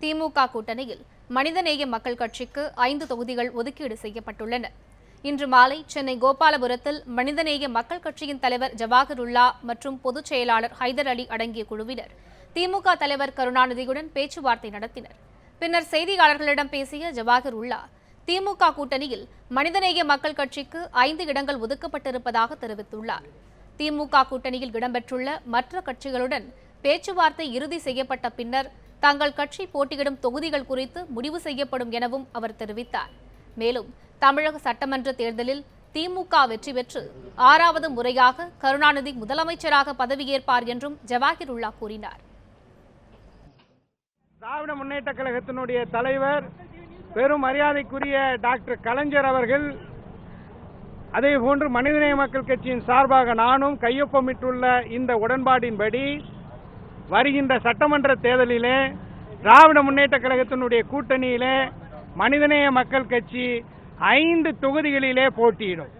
திமுக கூட்டணியில் மனிதநேய மக்கள் கட்சிக்கு 5 தொகுதிகள் ஒதுக்கீடு செய்யப்பட்டுள்ளன. இன்று மாலை சென்னை கோபாலபுரத்தில் மனிதநேய மக்கள் கட்சியின் தலைவர் ஜவாஹிருல்லா மற்றும் பொதுச் செயலாளர் ஹைதர் அலி அடங்கிய குழுவினர் திமுக தலைவர் கருணாநிதியுடன் பேச்சுவார்த்தை நடத்தினர். பின்னர் செய்தியாளர்களிடம் பேசிய ஜவாஹிருல்லா, திமுக கூட்டணியில் மனிதநேய மக்கள் கட்சிக்கு 5 இடங்கள் ஒதுக்கப்பட்டிருப்பதாக தெரிவித்துள்ளார். திமுக கூட்டணியில் இடம்பெற்றுள்ள மற்ற கட்சிகளுடன் பேச்சுவார்த்தை இறுதி செய்யப்பட்ட பின்னர் தங்கள் கட்சி போட்டியிடும் தொகுதிகள் குறித்து முடிவு செய்யப்படும் எனவும் அவர் தெரிவித்தார். மேலும் தமிழக சட்டமன்ற தேர்தலில் திமுக வெற்றி பெற்று 6வது முறையாக கருணாநிதி முதலமைச்சராக பதவியேற்பார் என்றும் ஜவாஹிருல்லா கூறினார். திராவிட முன்னேற்ற கழகத்தினுடைய தலைவர் பெரும் மரியாதைக்குரிய டாக்டர் கலைஞர் அவர்கள், அதேபோன்று மனிதநேய மக்கள் கட்சியின் சார்பாக நானும் கையொப்பமிட்டுள்ள இந்த உடன்பாட்டின்படி வருகின்ற சட்டமன்ற தேர்தலிலே திராவிட முன்னேற்ற கழகத்தினுடைய கூட்டணியிலே மனிதநேய மக்கள் கட்சி 5 தொகுதிகளிலே போட்டியிடும்.